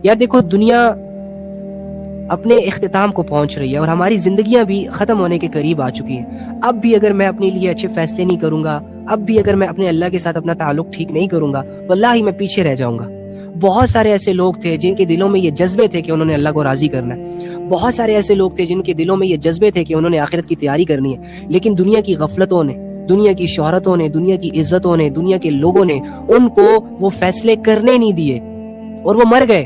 یار دیکھو دنیا اپنے اختتام کو پہنچ رہی ہے اور ہماری زندگیاں بھی ختم ہونے کے قریب آ چکی ہیں. اب بھی اگر میں اپنے لیے اچھے فیصلے نہیں کروں گا, اب بھی اگر میں اپنے اللہ کے ساتھ اپنا تعلق ٹھیک نہیں کروں گا, واللہ میں پیچھے رہ جاؤں گا. بہت سارے ایسے لوگ تھے جن کے دلوں میں یہ جذبے تھے کہ انہوں نے اللہ کو راضی کرنا ہے. بہت سارے ایسے لوگ تھے جن کے دلوں میں یہ جذبے تھے کہ انہوں نے آخرت کی تیاری کرنی ہے, لیکن دنیا کی غفلتوں نے, دنیا کی شہرتوں نے, دنیا کی عزتوں نے, دنیا کے لوگوں نے ان کو وہ فیصلے کرنے نہیں دیے اور وہ مر گئے.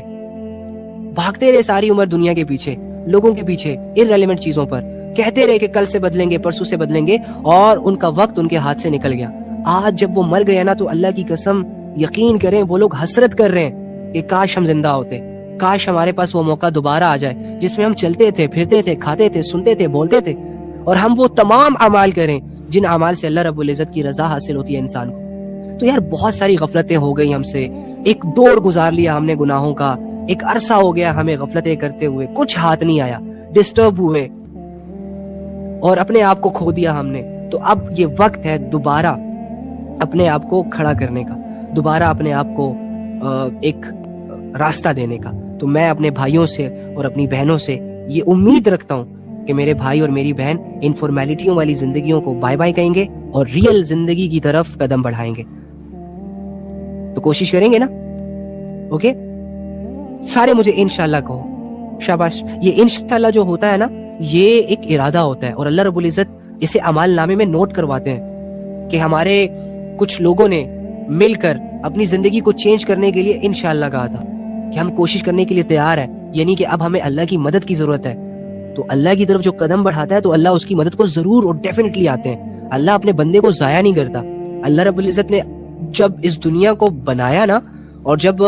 بھاگتے رہے ساری عمر دنیا کے پیچھے, لوگوں کے پیچھے, irrelevant چیزوں پر, کہتے رہے کہ کل سے بدلیں گے, پرسوں سے بدلیں گے, اور ان کا وقت ان کے ہاتھ سے نکل گیا. آج جب وہ مر گئے نا تو اللہ کی قسم یقین کریں وہ لوگ حسرت کر رہے ہیں کہ کاش ہم زندہ ہوتے, کاش ہمارے پاس وہ موقع دوبارہ آ جائے جس میں ہم چلتے تھے, پھرتے تھے, کھاتے تھے, سنتے تھے, بولتے تھے, اور ہم وہ تمام اعمال کریں جن اعمال سے اللہ رب العزت کی رضا حاصل ہوتی ہے انسان کو. تو یار بہت ساری غفلتیں ہو گئی ہم سے, ایک دور گزار لیا ہم نے گناہوں کا, ایک عرصہ ہو گیا ہمیں غفلتیں کرتے ہوئے, کچھ ہاتھ نہیں آیا, ڈسٹرب ہوئے اور اپنے آپ کو کھو دیا ہم نے. تو اب یہ وقت ہے دوبارہ اپنے آپ کو کھڑا کرنے کا, دوبارہ اپنے آپ کو ایک راستہ دینے کا. تو میں اپنے بھائیوں سے اور اپنی بہنوں سے یہ امید رکھتا ہوں کہ میرے بھائی اور میری بہن ان فارمیلٹیوں والی زندگیوں کو بائے بائے کہیں گے اور ریئل زندگی کی طرف قدم بڑھائیں گے. تو کوشش کریں گے نا؟ اوکے سارے مجھے انشاءاللہ کہو. شاباش. یہ انشاءاللہ جو ہوتا ہے نا, یہ ایک ارادہ ہوتا ہے اور اللہ رب العزت اسے اعمال نامے میں نوٹ کرواتے ہیں کہ ہمارے کچھ لوگوں نے مل کر اپنی زندگی کو چینج کرنے کے لیے انشاءاللہ کہا تھا کہ ہم کوشش کرنے کے لیے تیار ہیں, یعنی کہ اب ہمیں اللہ کی مدد کی ضرورت ہے. تو اللہ کی طرف جو قدم بڑھاتا ہے تو اللہ اس کی مدد کو ضرور اور ڈیفینیٹلی آتے ہیں. اللہ اپنے بندے کو ضائع نہیں کرتا. اللہ رب العزت نے جب اس دنیا کو بنایا نا, اور جب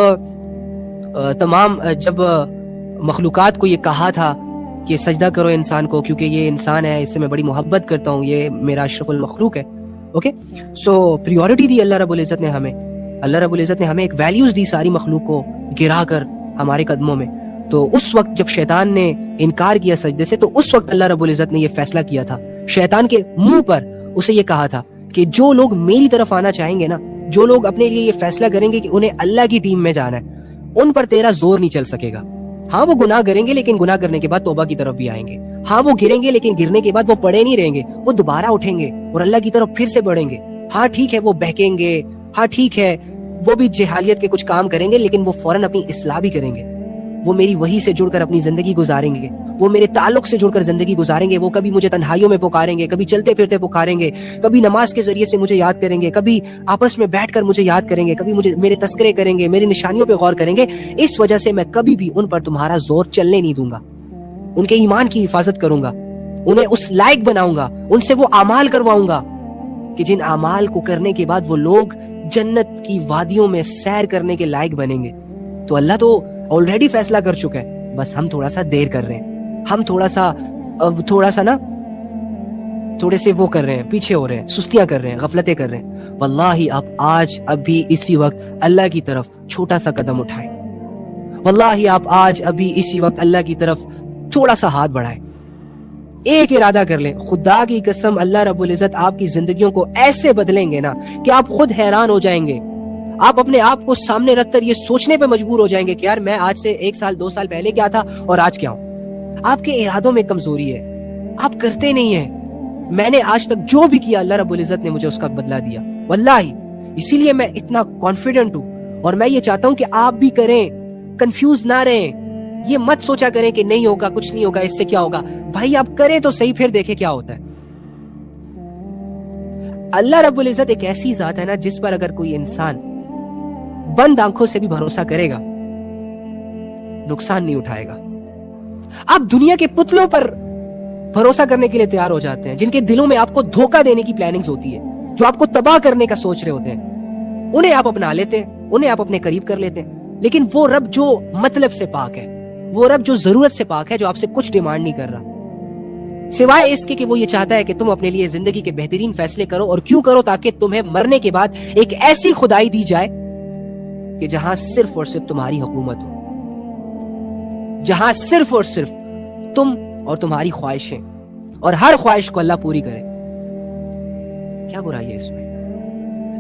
جب مخلوقات کو یہ کہا تھا کہ سجدہ کرو انسان کو کیونکہ یہ انسان ہے, اس سے میں بڑی محبت کرتا ہوں, یہ میرا اشرف المخلوق ہے. اوکے سو پریورٹی دی اللہ رب العزت نے ہمیں, اللہ رب العزت نے ہمیں ایک ویلیوز دی ساری مخلوق کو گرا کر ہمارے قدموں میں. تو اس وقت جب شیطان نے انکار کیا سجدے سے, تو اس وقت اللہ رب العزت نے یہ فیصلہ کیا تھا, شیطان کے منہ پر اسے یہ کہا تھا کہ جو لوگ میری طرف آنا چاہیں گے نا, جو لوگ اپنے لیے یہ فیصلہ کریں گے کہ انہیں اللہ کی ٹیم میں جانا ہے, ان پر تیرا زور نہیں چل سکے گا. ہاں وہ گناہ کریں گے لیکن گناہ کرنے کے بعد توبہ کی طرف بھی آئیں گے. ہاں وہ گریں گے لیکن گرنے کے بعد وہ پڑے نہیں رہیں گے, وہ دوبارہ اٹھیں گے اور اللہ کی طرف پھر سے بڑھیں گے. ہاں ٹھیک ہے وہ بہکیں گے, ہاں ٹھیک ہے وہ بھی جہالیت کے کچھ کام کریں گے, لیکن وہ فوراً اپنی اصلاح بھی کریں گے. وہ میری وحی سے جڑ کر اپنی زندگی گزاریں گے, وہ میرے تعلق سے جڑ کر زندگی گزاریں گے. وہ کبھی مجھے تنہائیوں میں پکاریں گے, کبھی چلتے پھرتے پکاریں گے, کبھی نماز کے ذریعے سے مجھے یاد کریں گے, کبھی آپس میں بیٹھ کر مجھے یاد کریں گے, کبھی مجھے میرے تذکرے کریں گے, میری نشانیوں پہ غور کریں گے. اس وجہ سے میں کبھی بھی ان پر تمہارا زور چلنے نہیں دوں گا. ان کے ایمان کی حفاظت کروں گا, انہیں اس لائق بناؤں گا, ان سے وہ اعمال کرواؤں گا کہ جن اعمال کو کرنے کے بعد وہ لوگ جنت کی وادیوں میں سیر کرنے کے لائق بنیں گے. تو اللہ تو آلریڈی فیصلہ کر چکا ہے, بس ہم تھوڑا سا دیر کر رہے ہیں, ہم تھوڑا سا نا تھوڑے سے وہ کر رہے ہیں, پیچھے ہو رہے ہیں, سستیاں کر رہے ہیں, غفلتیں کر رہے ہیں. واللہ آپ آج ابھی اسی وقت اللہ کی طرف چھوٹا سا قدم اٹھائیں. واللہ آپ آج ابھی اسی وقت اللہ کی طرف تھوڑا سا ہاتھ بڑھائیں. ایک ارادہ کر لیں, خدا کی قسم اللہ رب العزت آپ کی زندگیوں کو ایسے بدلیں گے نا کہ آپ خود حیران ہو جائیں گے. آپ اپنے آپ کو سامنے رکھ کر یہ سوچنے پہ مجبور ہو جائیں گے کہ یار میں آج سے 1 سال 2 سال پہلے کیا تھا اور آج کیا ہوں. آپ کے ارادوں میں کمزوری ہے, آپ کرتے نہیں ہیں. میں نے آج تک جو بھی کیا اللہ رب العزت نے مجھے اس کا بدلہ دیا واللہ. اسی لیے میں اتنا کانفیڈنٹ ہوں اور میں یہ چاہتا ہوں کہ آپ بھی کریں, کنفیوز نہ رہیں. یہ مت سوچا کریں کہ نہیں ہوگا, کچھ نہیں ہوگا, اس سے کیا ہوگا. بھائی آپ کریں تو صحیح, پھر دیکھیں کیا ہوتا ہے. اللہ رب العزت ایک ایسی ذات ہے نا جس پر اگر کوئی انسان بند آنکھوں سے بھی بھروسہ کرے گا نقصان نہیں اٹھائے گا. آپ دنیا کے پتلوں پر بھروسہ کرنے کے لیے تیار ہو جاتے ہیں جن کے دلوں میں آپ کو دھوکہ دینے کی پلاننگز ہوتی ہے, جو آپ کو تباہ کرنے کا سوچ رہے ہوتے ہیں. انہیں آپ اپنا لیتے ہیں, انہیں آپ اپنے قریب کر لیتے ہیں. لیکن وہ رب جو مطلب سے پاک ہے, وہ رب جو ضرورت سے پاک ہے, جو آپ سے کچھ ڈیمانڈ نہیں کر رہا سوائے اس کے کہ وہ یہ چاہتا ہے کہ تم اپنے لیے زندگی کے بہترین فیصلے کرو. اور کیوں کرو؟ تاکہ تمہیں مرنے کے بعد ایک ایسی خدائی دی جائے کہ جہاں صرف اور صرف تمہاری حکومت ہو, جہاں صرف اور صرف تم اور تمہاری خواہشیں, اور ہر خواہش کو اللہ پوری کرے. کیا برائی ہے اس میں؟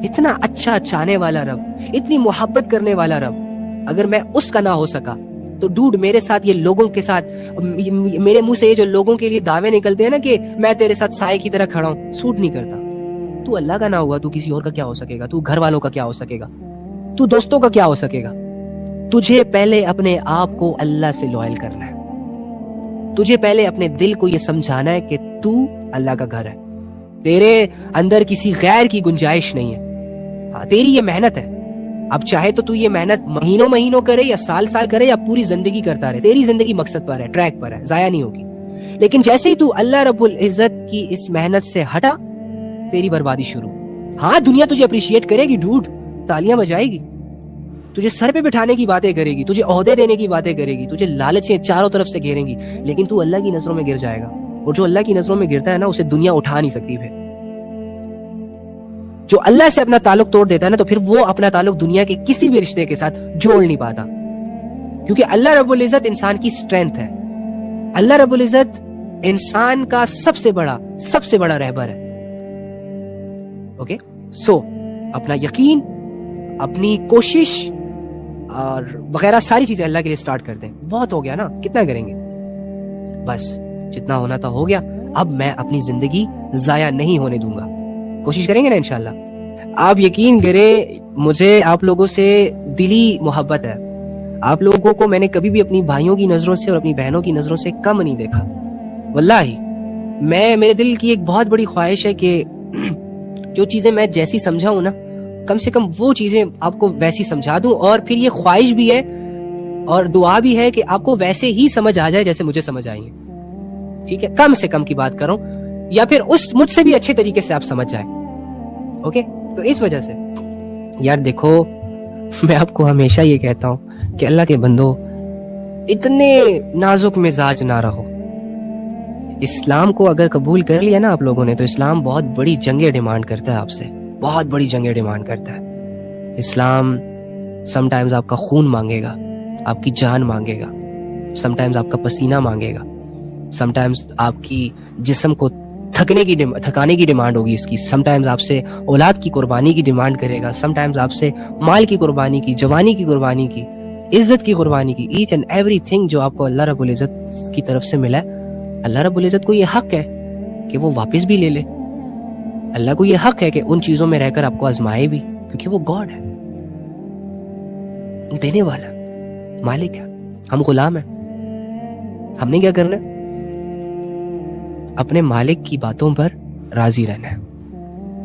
اتنا اچھا چاہنے والا رب, اتنی محبت کرنے والا رب, اگر میں اس کا نہ ہو سکا تو ڈوڈ میرے ساتھ یہ لوگوں کے ساتھ میرے منہ سے یہ جو لوگوں کے لیے دعوے نکلتے ہیں نا کہ میں تیرے ساتھ سائے کی طرح کھڑا ہوں, سوٹ نہیں کرتا. تو اللہ کا نہ ہوا تو کسی اور کا کیا ہو سکے گا؟ تو گھر والوں کا کیا ہو سکے گا؟ تو دوستوں کا کیا ہو سکے گا؟ تجھے پہلے اپنے آپ کو اللہ سے لوئل کرنا ہے. تجھے پہلے اپنے دل کو یہ سمجھانا ہے کہ تو اللہ کا گھر ہے, تیرے اندر کسی غیر کی گنجائش نہیں ہے. ہاں تیری یہ محنت ہے, اب چاہے تو یہ محنت مہینوں کرے یا سال کرے یا پوری زندگی کرتا رہے, تیری زندگی مقصد پر ہے, ٹریک پر ہے, ضائع نہیں ہوگی. لیکن جیسے ہی تو اللہ رب العزت کی اس محنت سے ہٹا, تیری بربادی شروع. ہاں دنیا تجھے اپریشیٹ کرے گی ڈوڈ, تالیاں بجائے گی, تجھے سر پہ بٹھانے کی باتیں کرے گی, تجھے عہدے دینے کی باتیں کرے گی, تجھے لالچیں چاروں طرف سے گھیریں گی, لیکن تو اللہ کی نظروں میں گر جائے گا. اور جو اللہ کی نظروں میں گرتا ہے نا, اسے دنیا اٹھا نہیں سکتی. پھر جو اللہ سے اپنا تعلق توڑ دیتا ہے نا, تو پھر وہ اپنا تعلق دنیا کے کسی بھی رشتے کے ساتھ جوڑ نہیں پاتا, کیونکہ اللہ رب العزت انسان کی سٹرینتھ ہے. اللہ رب العزت انسان کا سب سے بڑا رہبر ہے. اوکے سو اپنا یقین, اپنی کوشش اور وغیرہ ساری چیزیں اللہ کے لیے سٹارٹ کرتے ہیں. بہت ہو گیا نا, کتنا کریں گے؟ بس جتنا ہونا تھا ہو گیا. اب میں اپنی زندگی ضائع نہیں ہونے دوں گا. کوشش کریں گے نا انشاءاللہ. آپ یقین کریں, مجھے آپ لوگوں سے دلی محبت ہے. آپ لوگوں کو میں نے کبھی بھی اپنی بھائیوں کی نظروں سے اور اپنی بہنوں کی نظروں سے کم نہیں دیکھا. واللہ میرے دل کی ایک بہت بڑی خواہش ہے کہ جو چیزیں میں جیسی سمجھا ہوں نا, کم سے کم وہ چیزیں آپ کو ویسی سمجھا دوں. اور پھر یہ خواہش بھی ہے اور دعا بھی ہے کہ آپ کو ویسے ہی سمجھ آ جائے جیسے مجھے سمجھ آئی ہیں. ٹھیک ہے, کم سے کم کی بات کروں, یا پھر مجھ سے بھی اچھے طریقے سے آپ سمجھ جائیں. اوکے, تو اس وجہ سے یار دیکھو, میں آپ کو ہمیشہ یہ کہتا ہوں کہ اللہ کے بندو, اتنے نازک مزاج نہ رہو. اسلام کو اگر قبول کر لیا نا آپ لوگوں نے, تو اسلام بہت بڑی جنگیں ڈیمانڈ کرتا ہے آپ سے, بہت بڑی جنگیں ڈیمانڈ کرتا ہے. اسلام سم ٹائمز آپ کا خون مانگے گا, آپ کی جان مانگے گا, سم ٹائمز آپ کا پسینہ مانگے گا, سم ٹائمز آپ کی جسم کو تھکانے کی ڈیمانڈ ہوگی اس کی, سم ٹائمز آپ سے اولاد کی قربانی کی ڈیمانڈ کرے گا, سم ٹائمز آپ سے مال کی قربانی کی, جوانی کی قربانی کی, عزت کی قربانی کی. ایچ اینڈ ایوری تھنگ جو آپ کو اللہ رب العزت کی طرف سے ملا ہے, اللہ رب العزت کو یہ حق ہے کہ وہ واپس بھی لے لے. اللہ کو یہ حق ہے کہ ان چیزوں میں رہ کر آپ کو آزمائے بھی, کیونکہ وہ گاڈ ہے, دینے والا, مالک ہے. ہم غلام ہیں. ہم نے کیا کرنا ہے؟ اپنے مالک کی باتوں پر راضی رہنا ہے,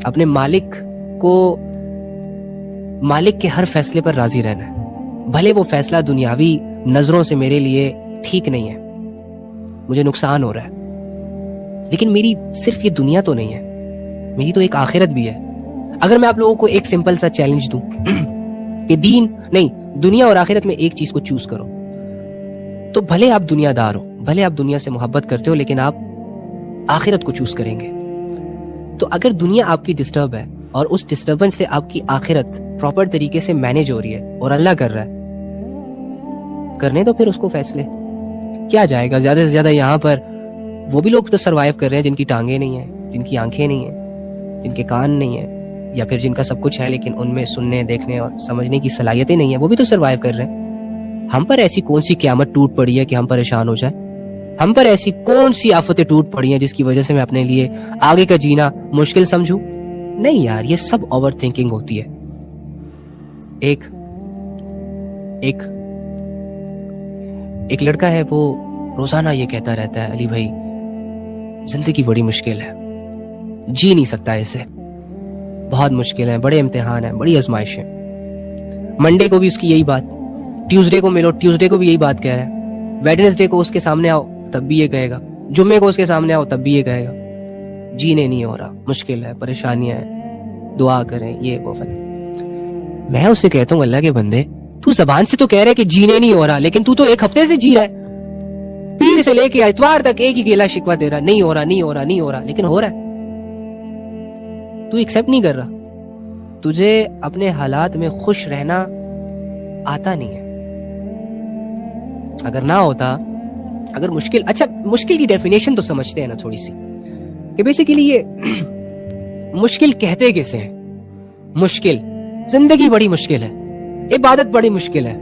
اپنے مالک کے ہر فیصلے پر راضی رہنا ہے. بھلے وہ فیصلہ دنیاوی نظروں سے میرے لیے ٹھیک نہیں ہے, مجھے نقصان ہو رہا ہے, لیکن میری صرف یہ دنیا تو نہیں ہے, میری تو ایک آخرت بھی ہے. اگر میں آپ لوگوں کو ایک سمپل سا چیلنج دوں کہ دنیا اور آخرت میں ایک چیز کو چوز کرو, تو بھلے آپ دنیا دار ہو, بھلے آپ دنیا سے محبت کرتے ہو, لیکن آپ آخرت کو چوز کریں گے. تو اگر دنیا آپ کی ڈسٹرب ہے اور اس ڈسٹربنس سے آپ کی آخرت پراپر طریقے سے مینیج ہو رہی ہے اور اللہ کر رہا ہے, کرنے تو پھر اس کو فیصلے. کیا جائے گا زیادہ سے زیادہ یہاں پر وہ بھی لوگ تو سروائیو کر رہے ہیں جن کی ٹانگیں نہیں ہیں, جن کی آنکھیں نہیں ہیں, جن کے کان نہیں ہیں, یا پھر جن کا سب کچھ ہے لیکن ان میں سننے, دیکھنے اور سمجھنے کی صلاحیتیں نہیں ہیں, وہ بھی تو سروائیو کر رہے ہیں. ہم پر ایسی کون سی قیامت ٹوٹ پڑی ہے کہ ہم پریشان ہو جائیں؟ ہم پر ایسی کون سی آفتیں ٹوٹ پڑی ہیں جس کی وجہ سے میں اپنے لیے آگے کا جینا مشکل سمجھوں؟ نہیں یار, یہ سب اوور تھنکنگ ہوتی ہے. ایک لڑکا ہے, وہ روزانہ یہ کہتا رہتا ہے, علی بھائی زندگی بڑی مشکل ہے, جی نہیں سکتا اسے, بہت مشکل ہے, بڑے امتحان ہیں, بڑی آزمائش ہے. منڈے کو بھی اس کی یہی بات, ٹیوزڈے کو ملو, ٹیوزڈے کو بھی یہی بات کہہ رہا ہے, ویڈنسڈے کو اس کے سامنے آؤ تب بھی یہ کہے گا, جمعے کو اس کے سامنے آؤ تب بھی یہ کہے گا, جینے نہیں ہو رہا, مشکل ہے, پریشانیاں ہیں, دعا کریں, یہ وہ فلاں. میں اس سے کہتا ہوں, اللہ کے بندے, تو زبان سے تو کہہ رہے کہ جینے نہیں ہو رہا, لیکن تو ایک ہفتے سے جی رہا ہے, پیر سے لے کے اتوار تک ایک ہی گیلا شکوہ دے رہا, نہیں ہو رہا, لیکن ہو رہا ہے. تو ایکسپٹ نہیں کر رہا. تجھے اپنے حالات میں خوش رہنا آتا نہیں ہے. اگر نہ ہوتا, اگر مشکل کی ڈیفینیشن تو سمجھتے ہیں نا تھوڑی سی, کہ بیسیکلی یہ مشکل کہتے کیسے ہیں؟ مشکل, زندگی بڑی مشکل ہے, عبادت بڑی مشکل ہے,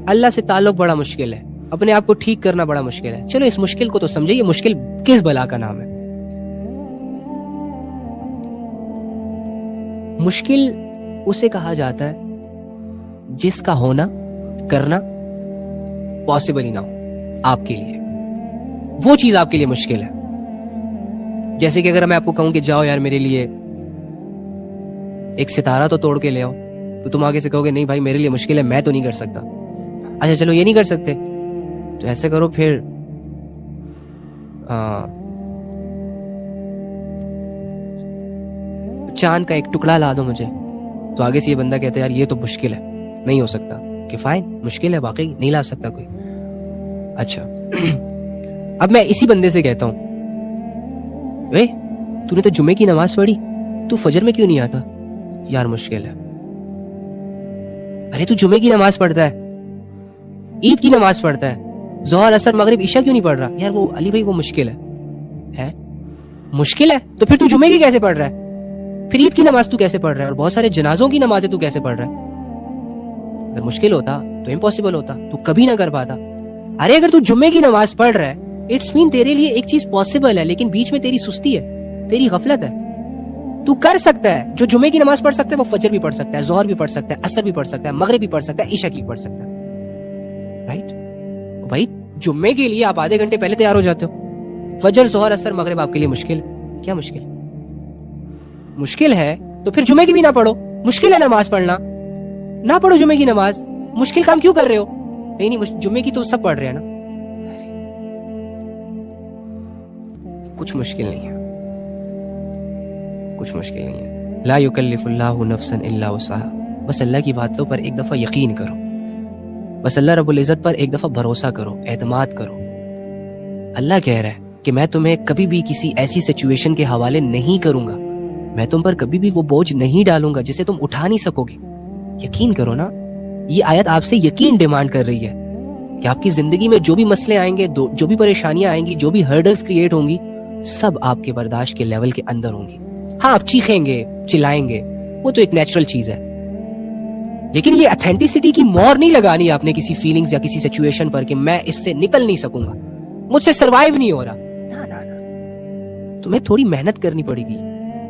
اللہ سے تعلق بڑا مشکل ہے, اپنے آپ کو ٹھیک کرنا بڑا مشکل ہے. چلو اس مشکل کو تو سمجھے, یہ مشکل کس بلا کا نام ہے؟ مشکل اسے کہا جاتا ہے جس کا ہونا کرنا پاسبل ہی نہ ہو آپ کے لیے. وہ چیز آپ کے لیے مشکل ہے. جیسے کہ اگر میں آپ کو کہوں کہ جاؤ یار میرے لیے ایک ستارہ تو توڑ کے لے آؤ, تو تم آگے سے کہو گے نہیں بھائی میرے لیے مشکل ہے, میں تو نہیں کر سکتا. اچھا چلو یہ نہیں کر سکتے, تو ایسے کرو پھر چاند کا ایک ٹکڑا لا دو مجھے. تو آگے سے یہ بندہ کہتا ہے یار یہ تو مشکل ہے, نہیں ہو سکتا. کہ فائن, مشکل ہے واقعی, نہیں لا سکتا کوئی. اچھا اب میں اسی بندے سے کہتا ہوں اے تو نے تو جمعے کی نماز پڑھی, تو فجر میں کیوں نہیں آتا؟ یار مشکل ہے. ارے تو جمعے کی نماز پڑھتا ہے, عید کی نماز پڑھتا ہے, ظہر اثر مغرب عشاء کیوں نہیں پڑھ رہا؟ یار وہ علی بھائی وہ مشکل ہے. مشکل ہے تو پھر تو جمعے کی کیسے پڑھ رہا ہے؟ پھر عید کی نماز تو کیسے پڑھ رہا ہے؟ اور بہت سارے جنازوں کی نمازیں تو کیسے پڑھ رہا ہے؟ اگر مشکل ہوتا تو امپاسبل ہوتا, تو کبھی نہ کر پاتا. ارے اگر تو جمعے کی نماز پڑھ رہا ہے اٹس مین تیرے لیے ایک چیز پاسبل ہے, لیکن بیچ میں تیری سستی ہے, تیری غفلت ہے. تو کر سکتا ہے, جو جمعے کی نماز پڑھ سکتا ہے وہ فجر بھی پڑھ سکتا ہے, ظہر بھی پڑھ سکتا ہے, عصر بھی پڑھ سکتا ہے, مغرب بھی پڑھ سکتا ہے, عشاء کی بھی پڑھ سکتا ہے. رائٹ بھائی, جمعے کے لیے آپ آدھے گھنٹے پہلے تیار ہو جاتے ہو, فجر ظہر عصر مغرب آپ کے لیے مشکل ہے. کیا مشکل؟ مشکل ہے تو پھر جمعے کی بھی نہ پڑھو. مشکل ہے نماز پڑھنا, نہ پڑھو جمعے کی نماز. مشکل کام کیوں کر رہے ہو؟ نہیں جمعے کی تو سب پڑھ رہے ہیں نا. کچھ مشکل نہیں ہے, کچھ مشکل نہیں ہے. لا یکلف اللہ نفسا الا وسعها. بس اللہ کی باتوں پر ایک دفعہ یقین کرو, بس اللہ رب العزت پر ایک دفعہ بھروسہ کرو, اعتماد کرو. اللہ کہہ رہا ہے کہ میں تمہیں کبھی بھی کسی ایسی سچویشن کے حوالے نہیں کروں گا, میں تم پر کبھی بھی وہ بوجھ نہیں ڈالوں گا جسے تم اٹھا نہیں سکو گے. یقین کرو نا. یہ آیت آپ سے یقین ڈیمانڈ کر رہی ہے کہ آپ کی زندگی میں جو بھی مسئلے آئیں گے, جو بھی پریشانیاں آئیں گی, جو بھی ہرڈلز کریٹ ہوں گی, سب آپ کے برداشت کے لیول کے اندر ہوں گی. ہاں آپ چیخیں گے, چلائیں گے, وہ تو ایک نیچرل چیز ہے, لیکن یہ اتھینٹسٹی کی مور نہیں لگانی آپ نے کسی فیلنگز یا کسی سچویشن پر کہ میں اس سے نکل نہیں سکوں گا, مجھ سے سروائیو نہیں ہو رہا. تمہیں تھوڑی محنت کرنی پڑے گی,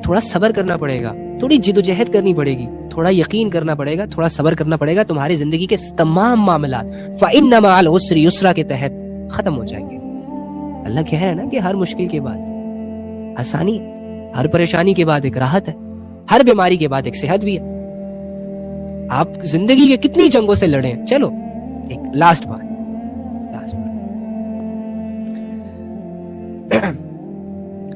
تھوڑا صبر کرنا پڑے گا, تھوڑی جد و جہد کرنی پڑے گی, تھوڑا یقین کرنا پڑے گا, تھوڑا صبر کرنا پڑے گا. تمہاری زندگی کے تمام معاملات فَإِنَّ مَعَ الْعُسْرِ يُسْرًا کے تحت ختم ہو جائیں گے. اللہ کہہ رہا ہے نا کہ ہر مشکل کے بعد آسانی, ہر پریشانی کے بعد ایک راحت ہے, ہر بیماری کے بعد ایک صحت بھی ہے. آپ زندگی کے کتنی جنگوں سے لڑے ہیں. چلو ایک لاسٹ بات,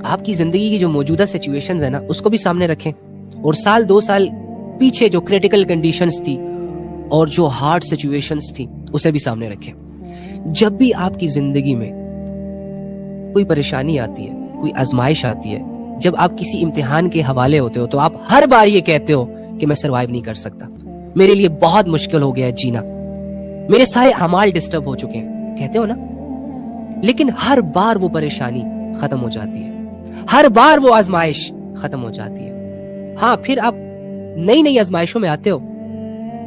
آپ کی زندگی کی جو موجودہ سچویشنز ہیں نا اس کو بھی سامنے رکھیں, اور سال 2 سال پیچھے جو کریٹیکل کنڈیشنز تھی اور جو ہارڈ سچویشنز تھی اسے بھی سامنے رکھیں. جب بھی آپ کی زندگی میں کوئی پریشانی آتی ہے, کوئی آزمائش آتی ہے, جب آپ کسی امتحان کے حوالے ہوتے ہو, تو آپ ہر بار یہ کہتے ہو کہ میں سروائیو نہیں کر سکتا, میرے لیے بہت مشکل ہو گیا ہے جینا, میرے سارے اعمال ڈسٹرب ہو چکے ہیں, کہتے ہو نا. لیکن ہر بار وہ پریشانی ختم ہو جاتی ہے, ہر بار وہ آزمائش ختم ہو جاتی ہے. ہاں پھر آپ نئی نئی آزمائشوں میں آتے ہو,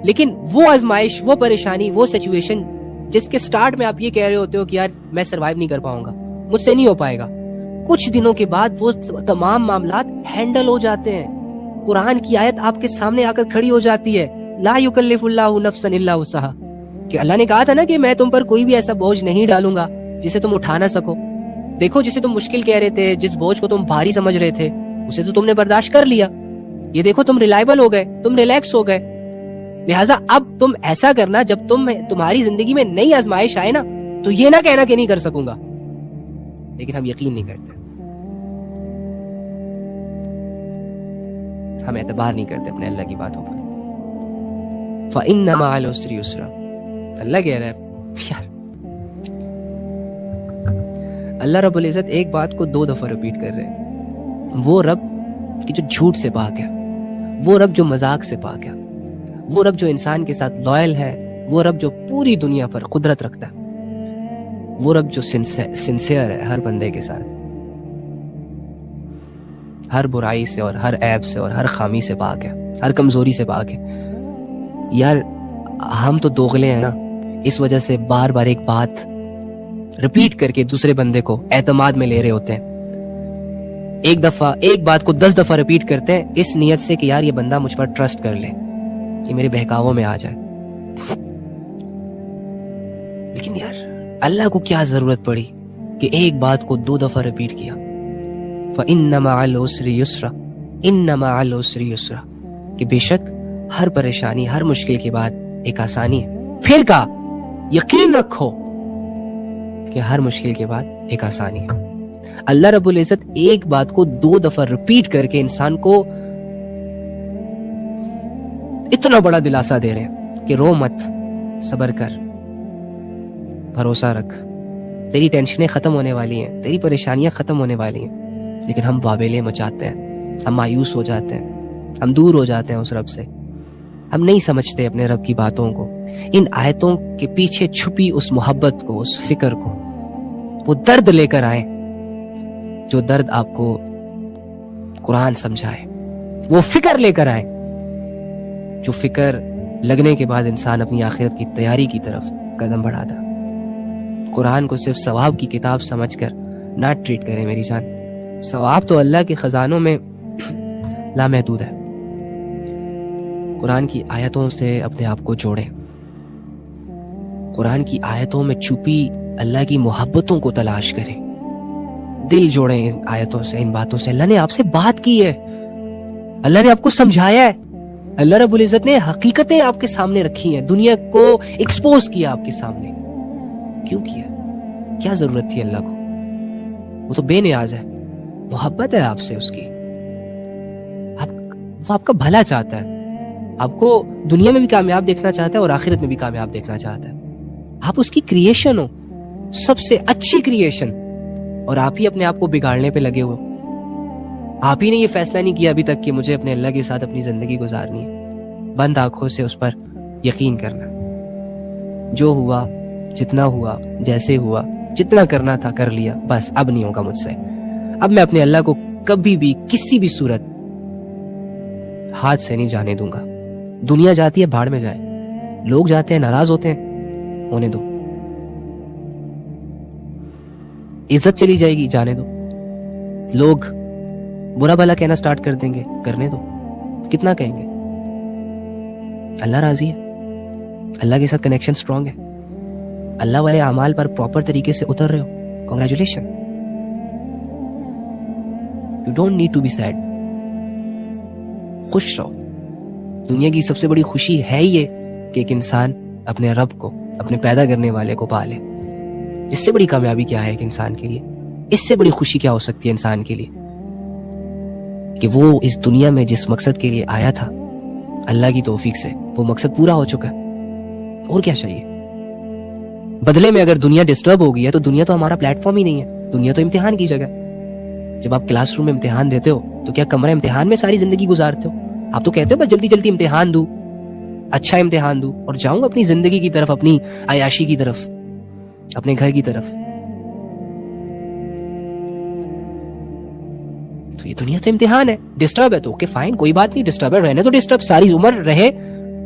لیکن وہ آزمائش, وہ پریشانی, وہ سچویشن جس کے سٹارٹ میں آپ یہ کہہ رہے ہوتے ہو کہ یار میں سروائیو نہیں کر پاؤں گا, مجھ سے نہیں ہو پائے گا, کچھ دنوں کے بعد وہ تمام معاملات ہینڈل ہو جاتے ہیں. قرآن کی آیت آپ کے سامنے آ کر کھڑی ہو جاتی ہے, لا یکلف اللہ نفسا الا وسعها, کہ اللہ نے کہا تھا نا کہ میں تم پر کوئی بھی ایسا بوجھ نہیں ڈالوں گا جسے تم اٹھا نہ سکو. دیکھو جسے تم مشکل کہہ رہے تھے, جس بوجھ کو تم بھاری سمجھ رہے تھے, اسے تو تم نے برداشت کر لیا. یہ دیکھو تم ریلائبل ہو گئے, تم ریلیکس ہو گئے. لہٰذا اب تم ایسا کرنا, جب تمہاری زندگی میں نئی آزمائش آئے نا, تو یہ نہ کہنا کہ نہیں کر سکوں گا. لیکن ہم یقین نہیں کرتے, ہم اعتبار نہیں کرتے اپنے اللہ کی باتوں پر. فَإِنَّ مَعَ الْعُسْرِ يُسْرًا. اللہ کہہ رہا ہے یار, اللہ رب العزت ایک بات کو 2 دفعہ ریپیٹ کر رہے ہیں. وہ رب کہ جو جھوٹ سے پاک ہے, وہ رب جو مذاق سے پاک ہے, وہ رب جو انسان کے ساتھ لائل ہے, وہ رب جو پوری دنیا پر قدرت رکھتا ہے, وہ رب جو سنسیئر ہے ہر بندے کے ساتھ, ہر برائی سے اور ہر عیب سے اور ہر خامی سے پاک ہے, ہر کمزوری سے پاک ہے. یار ہم تو دوغلے ہیں نا, اس وجہ سے بار بار ایک بات ریپیٹ کر کے دوسرے بندے کو اعتماد میں لے رہے ہوتے ہیں. ایک بات کو 10 دفعہ ریپیٹ کرتے ہیں اس نیت سے کہ یار یہ بندہ مجھ پر ٹرسٹ کر لے, یہ میرے بہکاووں میں آ جائے. لیکن یار اللہ کو کیا ضرورت پڑی کہ ایک بات کو 2 دفعہ ریپیٹ کیا؟ فَإِنَّ مَعَ الْعُسْرِ يُسْرًا إِنَّ مَعَ الْعُسْرِ يُسْرًا, کہ بے شک ہر پریشانی, ہر مشکل کے بعد ایک آسانی ہے. پھر کہا یقین رکھو کہ ہر مشکل کے بعد ایک آسانی ہے. اللہ رب العزت ایک بات کو 2 دفعہ ریپیٹ کر کے انسان کو اتنا بڑا دلاسا دے رہے ہیں کہ رو مت, صبر کر, بھروسہ رکھ, تیری ٹینشنیں ختم ہونے والی ہیں, تیری پریشانیاں ختم ہونے والی ہیں. لیکن ہم واویلے مچاتے ہیں, ہم مایوس ہو جاتے ہیں, ہم دور ہو جاتے ہیں اس رب سے, ہم نہیں سمجھتے اپنے رب کی باتوں کو. ان آیتوں کے پیچھے چھپی اس محبت کو, اس فکر کو, وہ درد لے کر آئے جو درد آپ کو قرآن سمجھائے, وہ فکر لے کر آئے جو فکر لگنے کے بعد انسان اپنی آخرت کی تیاری کی طرف قدم بڑھاتا. قرآن کو صرف ثواب کی کتاب سمجھ کر نہ ٹریٹ کریں میری جان, ثواب تو اللہ کے خزانوں میں لامحدود ہے. قرآن کی آیتوں سے اپنے آپ کو جوڑیں, قرآن کی آیتوں میں چھپی اللہ کی محبتوں کو تلاش کریں, دل جوڑیں ان آیتوں سے, ان باتوں سے. اللہ نے آپ سے بات کی ہے, اللہ نے آپ کو سمجھایا ہے, اللہ رب العزت نے حقیقتیں آپ کے سامنے رکھی ہیں, دنیا کو ایکسپوز کیا آپ کے سامنے. کیوں کیا؟ کیا ضرورت تھی اللہ کو؟ وہ تو بے نیاز ہے, محبت ہے آپ سے اس کی, وہ آپ کا بھلا چاہتا ہے, آپ کو دنیا میں بھی کامیاب دیکھنا چاہتا ہے اور آخرت میں بھی کامیاب دیکھنا چاہتا ہے. آپ اس کی کریشن ہو, سب سے اچھی کریشن, اور آپ ہی اپنے آپ کو بگاڑنے پہ لگے ہوئے. آپ ہی نے یہ فیصلہ نہیں کیا ابھی تک کہ مجھے اپنے اللہ کے ساتھ اپنی زندگی گزارنی ہے. بند آنکھوں سے اس پر یقین کرنا, جو ہوا, جتنا ہوا, جیسے ہوا, جتنا کرنا تھا کر لیا, بس اب نہیں ہوگا مجھ سے. اب میں اپنے اللہ کو کبھی بھی کسی بھی صورت ہاتھ سے نہیں جانے دوں گا. دنیا جاتی ہے بھاڑ میں جائے, لوگ جاتے ہیں ناراض ہوتے ہیں, ہونے دو. عزت چلی جائے گی, جانے دو. لوگ برا بھلا کہنا سٹارٹ کر دیں گے, کرنے دو. کتنا کہیں گے؟ اللہ راضی ہے, اللہ کے ساتھ کنیکشن سٹرونگ ہے, اللہ والے اعمال پر پراپر طریقے سے اتر رہے ہو, congratulations. You don't need to be sad, خوش رہو. دنیا کی سب سے بڑی خوشی ہے یہ کہ ایک انسان اپنے رب کو, اپنے پیدا کرنے والے کو پالے. اس سے بڑی کامیابی کیا ہے ایک انسان کے لیے؟ اس سے بڑی خوشی کیا ہو سکتی ہے انسان کے لیے کہ وہ اس دنیا میں جس مقصد کے لیے آیا تھا, اللہ کی توفیق سے وہ مقصد پورا ہو چکا ہے. اور کیا چاہیے؟ بدلے میں اگر دنیا ڈسٹرب ہو گئی ہے تو دنیا تو ہمارا پلیٹ فارم ہی نہیں ہے, دنیا تو امتحان کی جگہ. جب آپ کلاس روم میں امتحان دیتے ہو تو کیا کمرہ امتحان میں ساری زندگی گزارتے ہو؟ آپ تو کہتے ہو بس جلدی جلدی امتحان دوں, اچھا امتحان دوں اور جاؤں اپنی زندگی کی طرف, اپنی عیاشی کی طرف, اپنے گھر کی طرف. تو یہ دنیا تو امتحان ہے. ڈسٹرب ہے تو اوکے فائن, کوئی بات نہیں, ڈسٹرب ہے رہنے تو, ڈسٹرب ساری عمر رہے.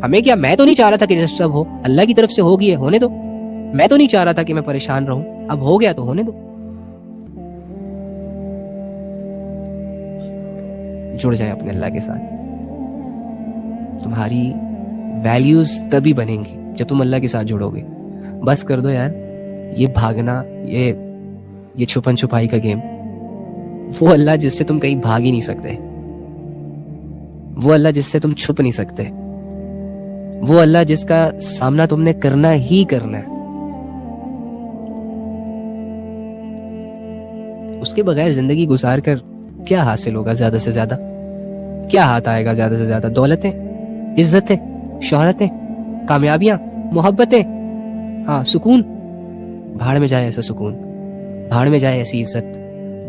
ہمیں کیا, میں تو نہیں چاہ رہا تھا کہ ڈسٹرب ہو, اللہ کی طرف سے ہو گئی ہے, ہونے دو. میں تو نہیں چاہ رہا تھا کہ میں پریشان رہوں, اب ہو گیا تو ہونے دو. جڑ جائے اپنے اللہ کے ساتھ. تمہاری ویلیوز تبھی بنیں گی جب تم اللہ کے ساتھ جڑو گے. بس کر دو یار یہ بھاگنا, یہ چھپن چھپائی کا گیم. وہ اللہ جس سے تم کہیں بھاگ ہی نہیں سکتے, وہ اللہ جس سے تم چھپ نہیں سکتے, وہ اللہ جس کا سامنا تم نے کرنا ہی کرنا ہے, اس کے بغیر زندگی گزار کر کیا حاصل ہوگا؟ زیادہ سے زیادہ کیا ہاتھ آئے گا؟ زیادہ سے زیادہ دولتیں, عزتیں, شہرتیں, کامیابیاں, محبتیں, ہاں سکون. بھاڑ میں جائے ایسا سکون, بھاڑ میں جائے ایسی عزت,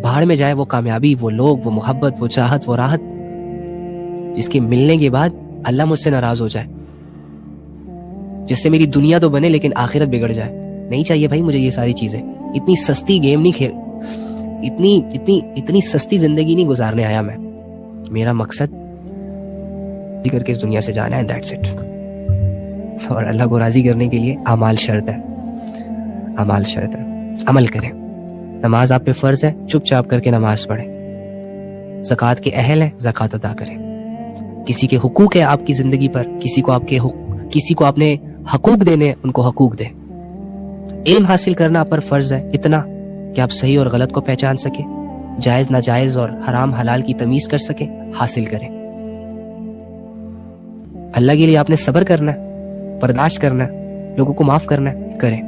بھاڑ میں جائے وہ کامیابی, وہ لوگ, وہ محبت, وہ چاہت, وہ راحت جس کے ملنے کے بعد اللہ مجھ سے ناراض ہو جائے, جس سے میری دنیا تو بنے لیکن آخرت بگڑ جائے. نہیں چاہیے بھائی مجھے یہ ساری چیزیں. اتنی سستی گیم نہیں کھیل, اتنی سستی زندگی نہیں گزارنے آیا میں. میرا مقصد کر کے اس دنیا سے جانا ہے, دیٹس اٹ. اور اللہ کو راضی کرنے کے لیے اعمال شرط ہے، اعمال شرط ہے، عمل کریں. نماز آپ پہ فرض ہے، چپ چاپ کر کے نماز پڑھیں. زکوٰۃ کے اہل ہیں، زکوٰۃ ادا کریں. کسی کے حقوق ہے آپ کی زندگی پر، کسی کو آپ نے حقوق دینے ان کو حقوق دیں. علم حاصل کرنا آپ پر فرض ہے، اتنا کہ آپ صحیح اور غلط کو پہچان سکیں، جائز ناجائز اور حرام حلال کی تمیز کر سکیں، حاصل کریں. اللہ کے لیے آپ نے صبر کرنا ہے، برداشت کرنا ہے، لوگوں کو معاف کرنا ہے، کریں.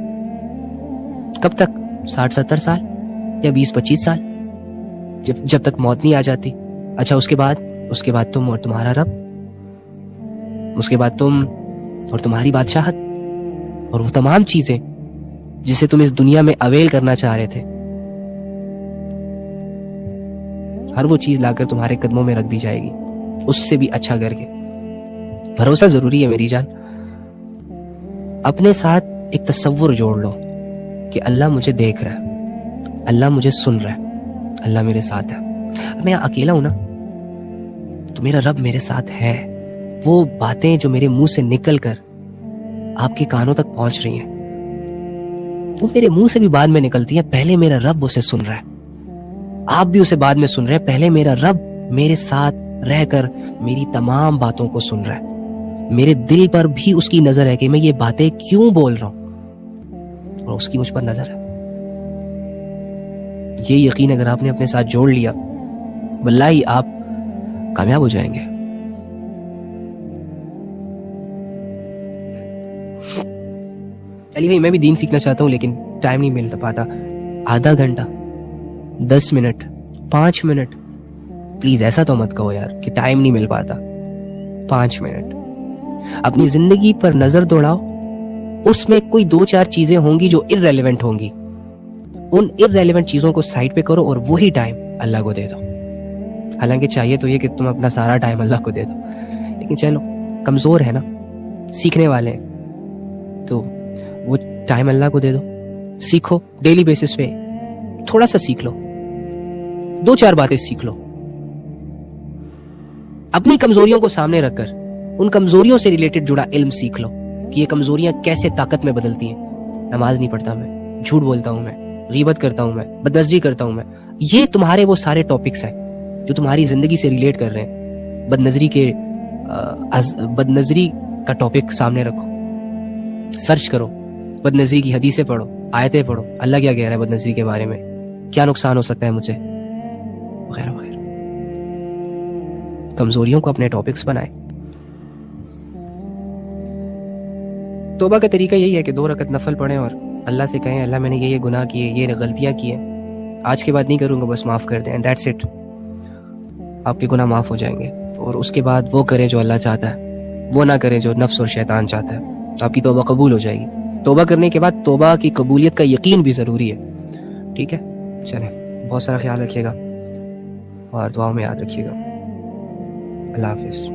کب تک؟ 60-70 سال یا 20-25 سال، جب تک موت نہیں آ جاتی. اچھا اس کے بعد تم اور تمہارا رب، اس کے بعد تم اور تمہاری بادشاہت اور وہ تمام چیزیں جسے تم اس دنیا میں اویل کرنا چاہ رہے تھے، ہر وہ چیز لا کر تمہارے قدموں میں رکھ دی جائے گی، اس سے بھی اچھا کر کے. بھروسہ ضروری ہے میری جان. اپنے ساتھ ایک تصور جوڑ لو کہ اللہ مجھے دیکھ رہا ہے، اللہ مجھے سن رہا ہے، اللہ میرے ساتھ ہے. میں اکیلا ہوں نا تو میرا رب میرے ساتھ ہے. وہ باتیں جو میرے منہ سے نکل کر آپ کے کانوں تک پہنچ رہی ہیں، وہ میرے منہ سے بھی بعد میں نکلتی ہیں، پہلے میرا رب اسے سن رہا ہے. آپ بھی اسے بعد میں سن رہے ہیں، پہلے میرا رب میرے ساتھ رہ کر میری تمام باتوں کو سن رہا ہے. میرے دل پر بھی اس کی نظر ہے کہ میں یہ باتیں کیوں بول رہا ہوں، اور اس کی مجھ پر نظر ہے. یہ یقین اگر آپ نے اپنے ساتھ جوڑ لیا، واللہ آپ کامیاب ہو جائیں گے. علی بھائی میں بھی دین سیکھنا چاہتا ہوں لیکن ٹائم نہیں مل پاتا. آدھا گھنٹہ، 10 منٹ، 5 منٹ، پلیز ایسا تو مت کہو یار کہ ٹائم نہیں مل پاتا. 5 منٹ اپنی زندگی پر نظر دوڑاؤ. اس میں کوئی 2-4 چیزیں ہوں گی جو irrelevant ہوں گی، ان irrelevant چیزوں کو سائڈ پہ کرو اور وہی ٹائم اللہ کو دے دو. حالانکہ چاہیے تو یہ کہ تم اپنا سارا ٹائم اللہ کو دے دو، لیکن چلو کمزور ہے نا، سیکھنے والے ہیں تو وہ ٹائم اللہ کو دے دو. سیکھو ڈیلی بیسس پہ، تھوڑا سا سیکھ لو، 2-4 باتیں سیکھ لو. اپنی کمزوریوں کو سامنے رکھ کر ان کمزوریوں سے ریلیٹڈ جڑا علم سیکھ لو کہ یہ کمزوریاں کیسے طاقت میں بدلتی ہیں. نماز نہیں پڑھتا میں، جھوٹ بولتا ہوں میں، غیبت کرتا ہوں میں، بدنظری کرتا ہوں میں. یہ تمہارے وہ سارے ٹاپکس ہیں جو تمہاری زندگی سے ریلیٹ کر رہے ہیں. بدنظری کا ٹاپک سامنے رکھو، سرچ کرو، بدنظری کی حدیثیں پڑھو، آیتیں پڑھو، اللہ کیا کہہ رہا ہے بدنظری کے بارے میں، کیا نقصان ہو سکتا ہے مجھے، وغیرہ وغیرہ. کمزوریوں کو اپنے ٹاپکس بنائیں. توبہ کا طریقہ یہی ہے کہ 2 رکعت نفل پڑھیں اور اللہ سے کہیں اللہ میں نے یہ گناہ کیے، یہ غلطیاں کی ہیں، آج کے بعد نہیں کروں گا، بس معاف کر دیں. That's it. آپ کے گناہ معاف ہو جائیں گے. اور اس کے بعد وہ کریں جو اللہ چاہتا ہے، وہ نہ کریں جو نفس اور شیطان چاہتا ہے. آپ کی توبہ قبول ہو جائے گی. توبہ کرنے کے بعد توبہ کی قبولیت کا یقین بھی ضروری ہے. ٹھیک ہے، چلیں بہت سارا خیال رکھیے گا اور دعاؤں میں یاد رکھیے گا. اللہ حافظ.